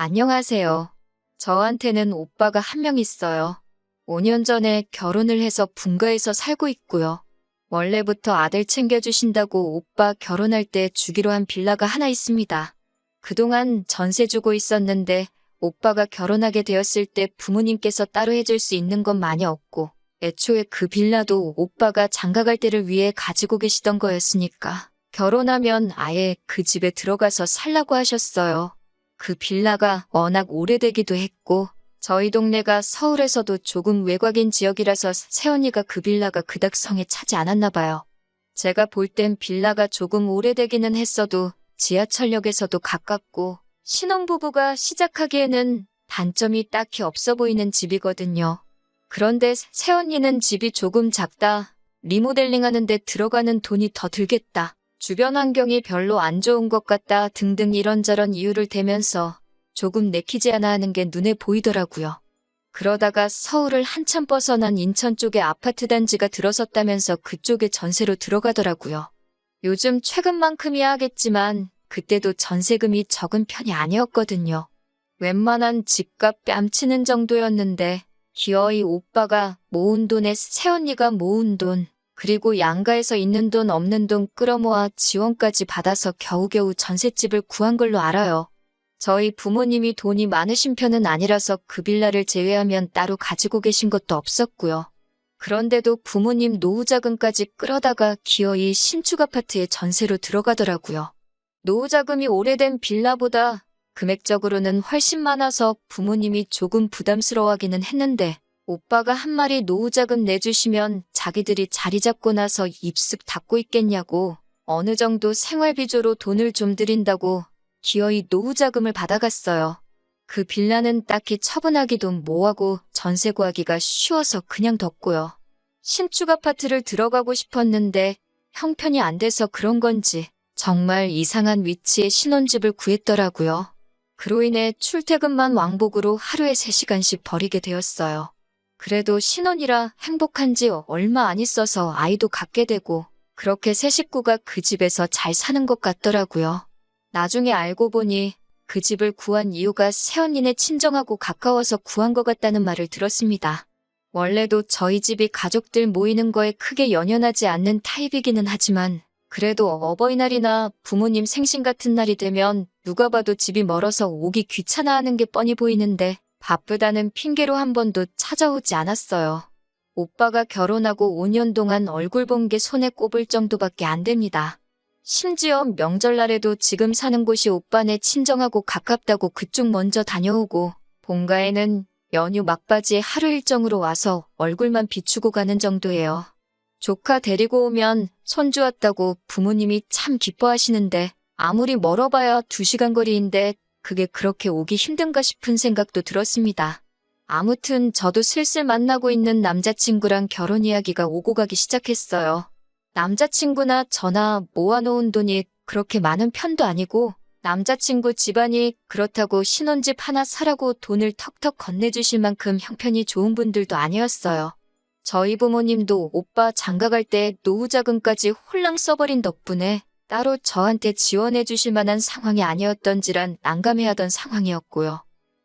안녕하세요. 저한테는 오빠가 한 명 있어요. 5년 전에 결혼을 해서 분가에서 살고 있고요. 원래부터 아들 챙겨주신다고 오빠 결혼할 때 주기로 한 빌라가 하나 있습니다. 그동안 전세 주고 있었는데 오빠가 결혼하게 되었을 때 부모님께서 따로 해줄 수 있는 건 많이 없고 애초에 그 빌라도 오빠가 장가갈 때를 위해 가지고 계시던 거였으니까 결혼하면 아예 그 집에 들어가서 살라고 하셨어요. 그 빌라가 워낙 오래되기도 했고 저희 동네가 서울에서도 조금 외곽인 지역이라서 새언니가 그 빌라가 그닥 성에 차지 않았나 봐요. 제가 볼 땐 빌라가 조금 오래되기는 했어도 지하철역에서도 가깝고 신혼부부가 시작하기에는 단점이 딱히 없어 보이는 집이거든요. 그런데 새언니는 집이 조금 작다. 리모델링 하는데 들어가는 돈이 더 들겠다. 주변 환경이 별로 안 좋은 것 같다 등등 이런저런 이유를 대면서 조금 내키지 않아 하는 게 눈에 보이더라고요. 그러다가 서울을 한참 벗어난 인천 쪽에 아파트 단지가 들어섰다면서 그쪽에 전세로 들어가더라고요. 요즘 최근만큼이야 하겠지만 그때도 전세금이 적은 편이 아니었거든요. 웬만한 집값 뺨치는 정도였는데 기어이 오빠가 모은 돈에 새언니가 모은 돈 그리고 양가에서 있는 돈 없는 돈 끌어모아 지원까지 받아서 겨우겨우 전셋집을 구한 걸로 알아요. 저희 부모님이 돈이 많으신 편은 아니라서 그 빌라를 제외하면 따로 가지고 계신 것도 없었고요. 그런데도 부모님 노후자금까지 끌어다가 기어이 신축 아파트에 전세로 들어가더라고요. 노후자금이 오래된 빌라보다 금액적으로는 훨씬 많아서 부모님이 조금 부담스러워하기는 했는데 오빠가 한 마리 노후자금 내주시면 자기들이 자리 잡고 나서 입쓱 닫고 있겠냐고 어느 정도 생활비조로 돈을 좀 드린다고 기어이 노후자금을 받아갔어요. 그 빌라는 딱히 처분하기도 뭐하고 전세 구하기가 쉬워서 그냥 뒀고요. 신축 아파트를 들어가고 싶었는데 형편이 안 돼서 그런 건지 정말 이상한 위치에 신혼집을 구했더라고요. 그로 인해 출퇴근만 왕복으로 하루에 3시간씩 버리게 되었어요. 그래도 신혼이라 행복한 지 얼마 안 있어서 아이도 갖게 되고 그렇게 세 식구가 그 집에서 잘 사는 것 같더라고요. 나중에 알고 보니 그 집을 구한 이유가 새언니네 친정하고 가까워서 구한 것 같다는 말을 들었습니다. 원래도 저희 집이 가족들 모이는 거에 크게 연연하지 않는 타입이기는 하지만 그래도 어버이날이나 부모님 생신 같은 날이 되면 누가 봐도 집이 멀어서 오기 귀찮아하는 게 뻔히 보이는데 바쁘다는 핑계로 한 번도 찾아오지 않았어요. 오빠가 결혼하고 5년 동안 얼굴 본 게 손에 꼽을 정도밖에 안 됩니다. 심지어 명절날에도 지금 사는 곳이 오빠네 친정하고 가깝다고 그쪽 먼저 다녀오고 본가에는 연휴 막바지에 하루 일정으로 와서 얼굴만 비추고 가는 정도예요. 조카 데리고 오면 손주 왔다고 부모님이 참 기뻐하시는데 아무리 멀어봐야 2시간 거리인데 그게 그렇게 오기 힘든가 싶은 생각도 들었습니다. 아무튼 저도 슬슬 만나고 있는 남자친구랑 결혼 이야기가 오고 가기 시작했어요. 남자친구나 저나 모아놓은 돈이 그렇게 많은 편도 아니고 남자친구 집안이 그렇다고 신혼집 하나 사라고 돈을 턱턱 건네주실 만큼 형편이 좋은 분들도 아니었어요. 저희 부모님도 오빠 장가갈 때 노후자금까지 홀랑 써버린 덕분에 따로 저한테 지원해 주실 만한 상황이 아니었던지란 난감해하던 상황이었고요.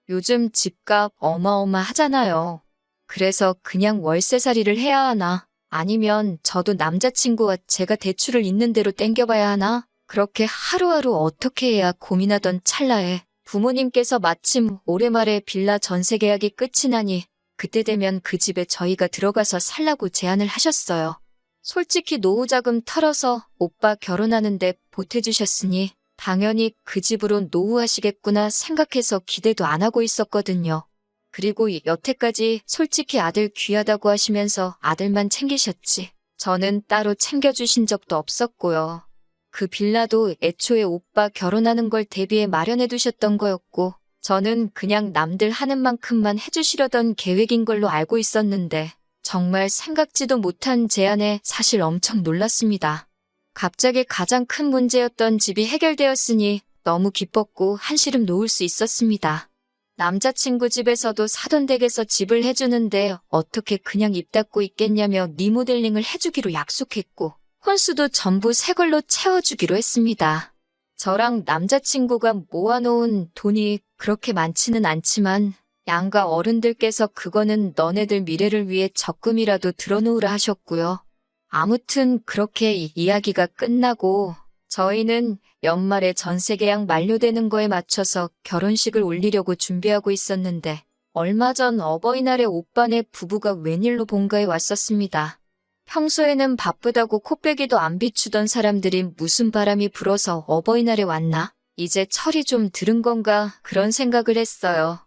요즘 집값 어마어마하잖아요. 그래서 그냥 월세살이를 해야 하나 아니면 저도 남자친구와 제가 대출을 있는 대로 땡겨봐야 하나 그렇게 하루하루 어떻게 해야 고민하던 찰나에 부모님께서 마침 올해 말에 빌라 전세 계약이 끝이 나니 그때 되면 그 집에 저희가 들어가서 살라고 제안을 하셨어요. 솔직히 노후자금 털어서 오빠 결혼하는데 보태주셨으니 당연히 그 집으로 노후하시겠구나 생각해서 기대도 안 하고 있었거든요. 그리고 여태까지 솔직히 아들 귀하다고 하시면서 아들만 챙기셨지. 저는 따로 챙겨주신 적도 없었고요. 그 빌라도 애초에 오빠 결혼하는 걸 대비해 마련해 두셨던 거였고 저는 그냥 남들 하는 만큼만 해주시려던 계획인 걸로 알고 있었는데 정말 생각지도 못한 제안에 사실 엄청 놀랐습니다. 갑자기 가장 큰 문제였던 집이 해결되었으니 너무 기뻤고 한시름 놓을 수 있었습니다. 남자친구 집에서도 사돈 댁에서 집을 해주는데 어떻게 그냥 입 닫고 있겠냐며 리모델링을 해주기로 약속했고 혼수도 전부 새 걸로 채워주기로 했습니다. 저랑 남자친구가 모아놓은 돈이 그렇게 많지는 않지만 양가 어른들께서 그거는 너네들 미래를 위해 적금이라도 들어놓으라 하셨고요. 아무튼 그렇게 이야기가 끝나고 저희는 연말에 전세 계약 만료되는 거에 맞춰서 결혼식을 올리려고 준비하고 있었는데 얼마 전 어버이날에 오빠네 부부가 웬일로 본가에 왔었습니다. 평소에는 바쁘다고 코빼기도 안 비추던 사람들이 무슨 바람이 불어서 어버이날에 왔나? 이제 철이 좀 들은 건가? 그런 생각을 했어요.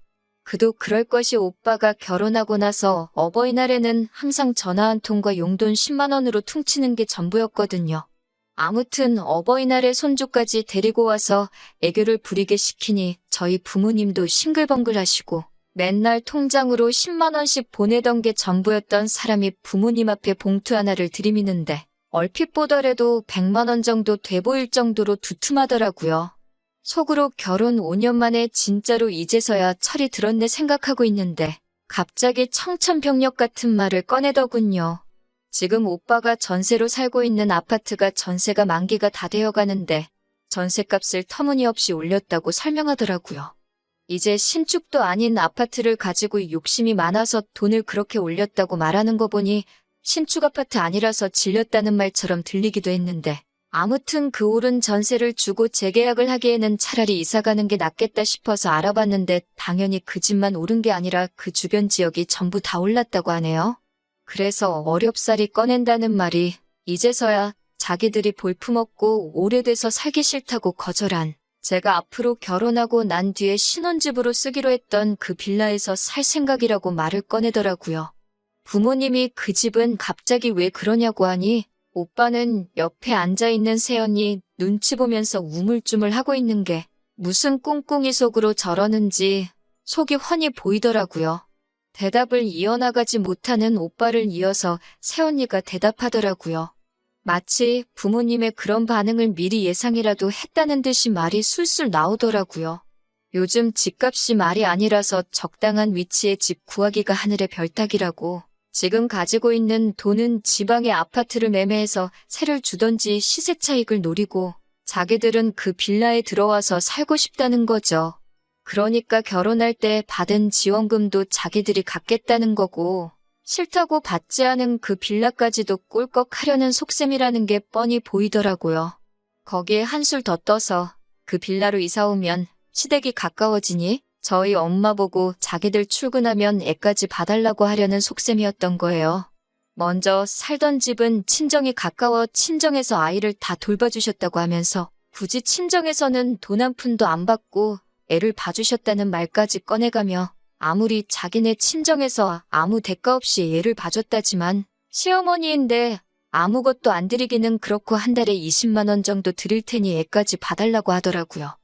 그도 그럴 것이 오빠가 결혼하고 나서 어버이날에는 항상 전화 한 통과 용돈 10만 원으로 퉁치는 게 전부였거든요. 아무튼 어버이날에 손주까지 데리고 와서 애교를 부리게 시키니 저희 부모님도 싱글벙글 하시고 맨날 통장으로 10만 원씩 보내던 게 전부였던 사람이 부모님 앞에 봉투 하나를 들이미는데 얼핏 보더라도 100만 원 정도 돼 보일 정도로 두툼하더라고요. 속으로 결혼 5년 만에 진짜로 이제서야 철이 들었네 생각하고 있는데 갑자기 청천벽력 같은 말을 꺼내더군요. 지금 오빠가 전세로 살고 있는 아파트가 전세가 만기가 다 되어 가는데 전세값을 터무니없이 올렸다고 설명하더라고요. 이제 신축도 아닌 아파트를 가지고 욕심이 많아서 돈을 그렇게 올렸다고 말하는 거 보니 신축 아파트 아니라서 질렸다는 말처럼 들리기도 했는데 아무튼 그 오른 전세를 주고 재계약을 하기에는 차라리 이사 가는 게 낫겠다 싶어서 알아봤는데 당연히 그 집만 오른 게 아니라 그 주변 지역이 전부 다 올랐다고 하네요. 그래서 어렵사리 꺼낸다는 말이 이제서야 자기들이 볼품없고 오래돼서 살기 싫다고 거절한 제가 앞으로 결혼하고 난 뒤에 신혼집으로 쓰기로 했던 그 빌라에서 살 생각이라고 말을 꺼내더라고요. 부모님이 그 집은 갑자기 왜 그러냐고 하니 오빠는 옆에 앉아있는 새언니 눈치 보면서 우물쭈물 하고 있는 게 무슨 꿍꿍이 속으로 저러는지 속이 훤히 보이더라고요. 대답을 이어나가지 못하는 오빠를 이어서 새언니가 대답하더라고요. 마치 부모님의 그런 반응을 미리 예상이라도 했다는 듯이 말이 술술 나오더라고요. 요즘 집값이 말이 아니라서 적당한 위치에 집 구하기가 하늘의 별따기라고 지금 가지고 있는 돈은 지방의 아파트를 매매해서 세를 주던지 시세 차익을 노리고 자기들은 그 빌라에 들어와서 살고 싶다는 거죠. 그러니까 결혼할 때 받은 지원금도 자기들이 갖겠다는 거고 싫다고 받지 않은 그 빌라까지도 꿀꺽 하려는 속셈이라는 게 뻔히 보이더라고요. 거기에 한술 더 떠서 그 빌라로 이사 오면 시댁이 가까워지니 저희 엄마 보고 자기들 출근하면 애까지 봐달라고 하려는 속셈이었던 거예요. 먼저 살던 집은 친정이 가까워 친정에서 아이를 다 돌봐주셨다고 하면서 굳이 친정에서는 돈 한 푼도 안 받고 애를 봐주셨다는 말까지 꺼내가며 아무리 자기네 친정에서 아무 대가 없이 애를 봐줬다지만 시어머니인데 아무것도 안 드리기는 그렇고 한 달에 20만 원 정도 드릴 테니 애까지 봐달라고 하더라고요.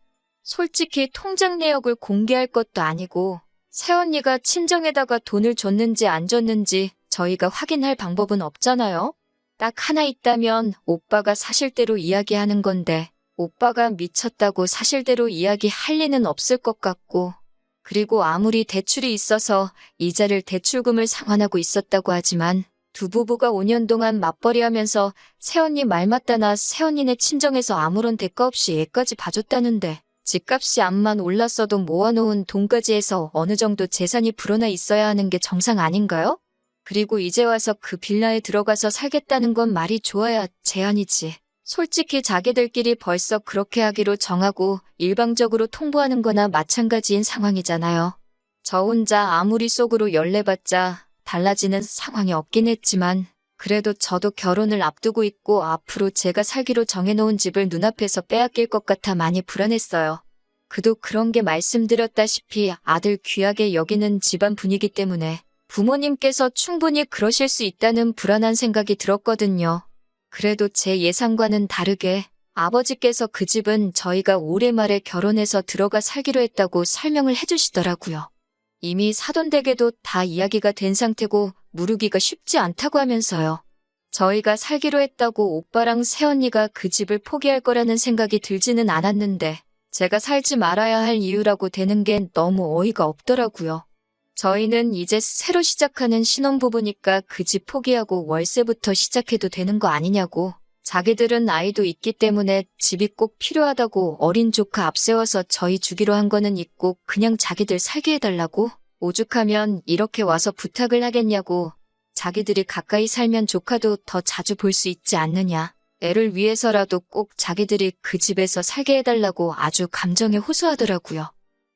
솔직히 통장 내역을 공개할 것도 아니고 새언니가 친정에다가 돈을 줬는지 안 줬는지 저희가 확인할 방법은 없잖아요. 딱 하나 있다면 오빠가 사실대로 이야기하는 건데 오빠가 미쳤다고 사실대로 이야기할 리는 없을 것 같고 그리고 아무리 대출이 있어서 이자를 대출금을 상환하고 있었다고 하지만 두 부부가 5년 동안 맞벌이하면서 새언니 말 맞다나 새언니네 친정에서 아무런 대가 없이 애까지 봐줬다는데 집값이 암만 올랐어도 모아놓은 돈까지 해서 어느 정도 재산이 불어나 있어야 하는 게 정상 아닌가요? 그리고 이제 와서 그 빌라에 들어가서 살겠다는 건 말이 좋아야 제한이지. 솔직히 자기들끼리 벌써 그렇게 하기로 정하고 일방적으로 통보하는 거나 마찬가지인 상황이잖아요. 저 혼자 아무리 속으로 열내봤자 달라지는 상황이 없긴 했지만 그래도 저도 결혼을 앞두고 있고 앞으로 제가 살기로 정해놓은 집을 눈앞에서 빼앗길 것 같아 많이 불안했어요. 그도 그런 게 말씀드렸다시피 아들 귀하게 여기는 집안 분위기 때문에 부모님께서 충분히 그러실 수 있다는 불안한 생각이 들었거든요. 그래도 제 예상과는 다르게 아버지께서 그 집은 저희가 올해 말에 결혼해서 들어가 살기로 했다고 설명을 해주시더라고요. 이미 사돈댁에도 다 이야기가 된 상태고 무르기가 쉽지 않다고 하면서요. 저희가 살기로 했다고 오빠랑 새언니가 그 집을 포기할 거라는 생각이 들지는 않았는데 제가 살지 말아야 할 이유라고 되는 게 너무 어이가 없더라고요. 저희는 이제 새로 시작하는 신혼부부니까 그 집 포기하고 월세부터 시작해도 되는 거 아니냐고 자기들은 아이도 있기 때문에 집이 꼭 필요하다고 어린 조카 앞세워서 저희 주기로 한 거는 있고 그냥 자기들 살게 해달라고? 오죽하면 이렇게 와서 부탁을 하겠냐고. 자기들이 가까이 살면 조카도 더 자주 볼 수 있지 않느냐. 애를 위해서라도 꼭 자기들이 그 집에서 살게 해달라고 아주 감정에 호소하더라고요.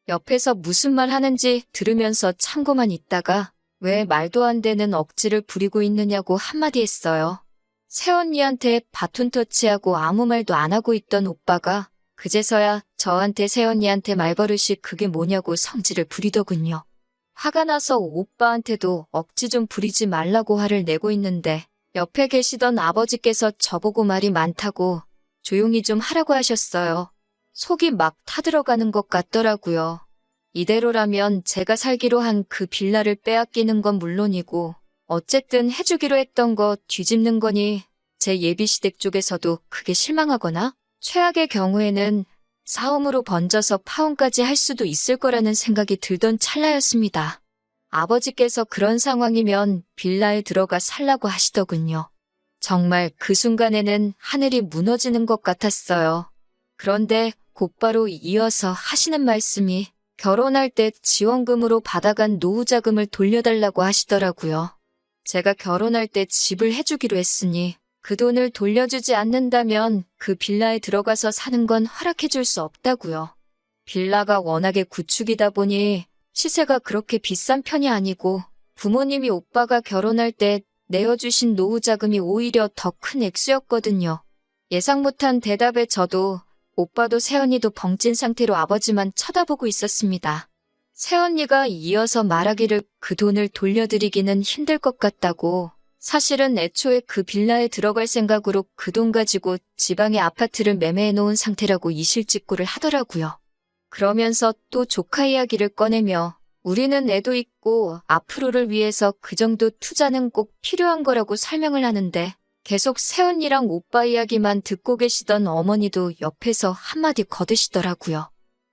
옆에서 무슨 말 하는지 들으면서 참고만 있다가 왜 말도 안 되는 억지를 부리고 있느냐고 한마디 했어요. 새언니한테 바톤 터치하고 아무 말도 안 하고 있던 오빠가 그제서야 저한테 새언니한테 말버릇이 그게 뭐냐고 성질을 부리더군요. 화가 나서 오빠한테도 억지 좀 부리지 말라고 화를 내고 있는데 옆에 계시던 아버지께서 저보고 말이 많다고 조용히 좀 하라고 하셨어요. 속이 막 타들어가는 것 같더라고요. 이대로라면 제가 살기로 한 그 빌라를 빼앗기는 건 물론이고 어쨌든 해주기로 했던 거 뒤집는 거니 제 예비시댁 쪽에서도 크게 실망하거나 최악의 경우에는 싸움으로 번져서 파혼까지 할 수도 있을 거라는 생각이 들던 찰나였습니다. 아버지께서 그런 상황이면 빌라에 들어가 살라고 하시더군요. 정말 그 순간에는 하늘이 무너지는 것 같았어요. 그런데 곧바로 이어서 하시는 말씀이 결혼할 때 지원금으로 받아간 노후자금을 돌려달라고 하시더라고요. 제가 결혼할 때 집을 해주기로 했으니 그 돈을 돌려주지 않는다면 그 빌라에 들어가서 사는 건 허락해줄 수 없다고요. 빌라가 워낙에 구축이다 보니 시세가 그렇게 비싼 편이 아니고 부모님이 오빠가 결혼할 때 내어주신 노후자금이 오히려 더 큰 액수였거든요. 예상 못한 대답에 저도 오빠도 새언니도 벙찐 상태로 아버지만 쳐다보고 있었습니다. 새언니가 이어서 말하기를 그 돈을 돌려드리기는 힘들 것 같다고. 사실은 애초에 그 빌라에 들어갈 생각으로 그 돈 가지고 지방의 아파트를 매매해 놓은 상태라고 이실직고를 하더라고요. 그러면서 또 조카 이야기를 꺼내며 우리는 애도 있고 앞으로를 위해서 그 정도 투자는 꼭 필요한 거라고 설명을 하는데 계속 새언니랑 오빠 이야기만 듣고 계시던 어머니도 옆에서 한마디 거드시더라고요.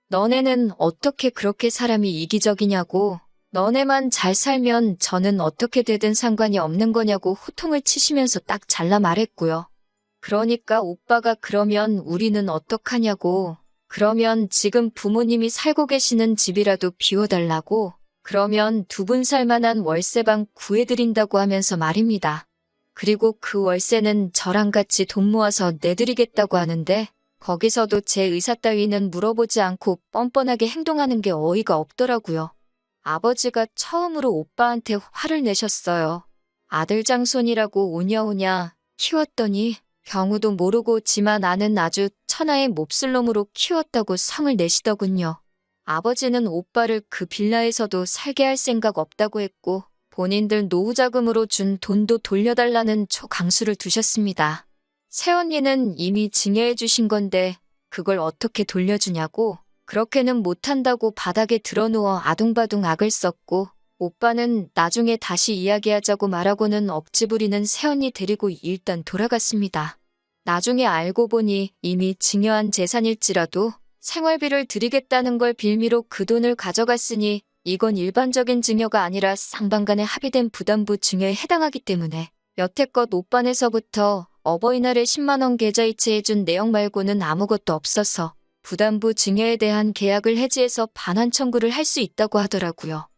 너네는 어떻게 그렇게 사람이 이기적이냐고. 너네만 잘 살면 저는 어떻게 되든 상관이 없는 거냐고 호통을 치시면서 딱 잘라 말했고요. 그러니까 오빠가 그러면 우리는 어떡하냐고. 그러면 지금 부모님이 살고 계시는 집이라도 비워달라고. 그러면 두 분 살만한 월세방 구해드린다고 하면서 말입니다. 그리고 그 월세는 저랑 같이 돈 모아서 내드리겠다고 하는데 거기서도 제 의사 따위는 물어보지 않고 뻔뻔하게 행동하는 게 어이가 없더라고요. 아버지가 처음으로 오빠한테 화를 내셨어요. 아들 장손이라고 오냐오냐 키웠더니 경우도 모르고 지만 아는 아주 천하의 몹쓸놈으로 키웠다고 성을 내시더군요. 아버지는 오빠를 그 빌라에서도 살게 할 생각 없다고 했고 본인들 노후자금으로 준 돈도 돌려달라는 초강수를 두셨습니다. 새언니는 이미 증여해 주신 건데 그걸 어떻게 돌려주냐고 그렇게는 못한다고 바닥에 드러누워 아둥바둥 악을 썼고 오빠는 나중에 다시 이야기하자고 말하고는 억지 부리는 새언니 데리고 일단 돌아갔습니다. 나중에 알고 보니 이미 증여한 재산일지라도 생활비를 드리겠다는 걸 빌미로 그 돈을 가져갔으니 이건 일반적인 증여가 아니라 상반간에 합의된 부담부 증여에 해당하기 때문에 여태껏 오빠네서부터 어버이날에 10만 원 계좌이체해준 내역 말고는 아무것도 없어서 부담부 증여에 대한 계약을 해지해서 반환 청구를 할 수 있다고 하더라고요.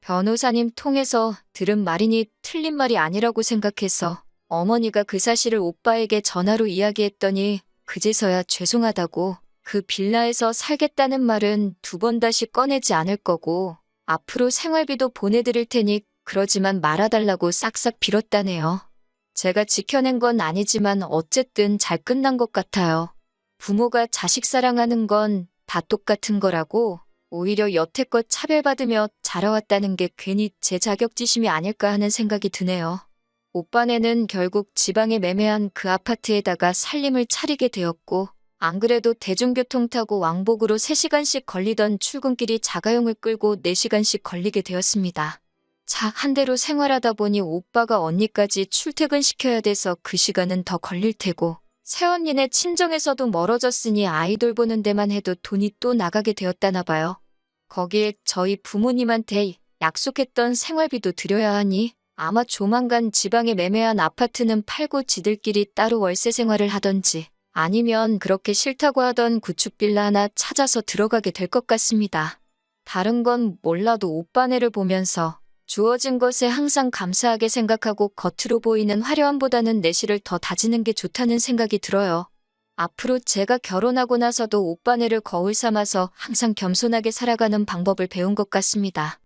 변호사님 통해서 들은 말이니 틀린 말이 아니라고 생각해서 어머니가 그 사실을 오빠에게 전화로 이야기했더니 그제서야 죄송하다고 그 빌라에서 살겠다는 말은 두 번 다시 꺼내지 않을 거고 앞으로 생활비도 보내드릴 테니 그러지만 말아달라고 싹싹 빌었다네요. 제가 지켜낸 건 아니지만 어쨌든 잘 끝난 것 같아요. 부모가 자식 사랑하는 건 다 똑같은 거라고 오히려 여태껏 차별받으며 자라왔다는 게 괜히 제 자격지심이 아닐까 하는 생각이 드네요. 오빠네는 결국 지방에 매매한 그 아파트에다가 살림을 차리게 되었고 안 그래도 대중교통 타고 왕복으로 3시간씩 걸리던 출근길이 자가용을 끌고 4시간씩 걸리게 되었습니다. 차 한 대로 생활하다 보니 오빠가 언니까지 출퇴근시켜야 돼서 그 시간은 더 걸릴 테고 새언니네 친정에서도 멀어졌으니 아이돌 보는 데만 해도 돈이 또 나가게 되었다나 봐요. 거기에 저희 부모님한테 약속했던 생활비도 드려야 하니 아마 조만간 지방에 매매한 아파트는 팔고 지들끼리 따로 월세 생활을 하던지 아니면 그렇게 싫다고 하던 구축 빌라 하나 찾아서 들어가게 될 것 같습니다. 다른 건 몰라도 오빠네를 보면서 주어진 것에 항상 감사하게 생각하고 겉으로 보이는 화려함보다는 내실을 더 다지는 게 좋다는 생각이 들어요. 앞으로 제가 결혼하고 나서도 오빠네를 거울 삼아서 항상 겸손하게 살아가는 방법을 배운 것 같습니다.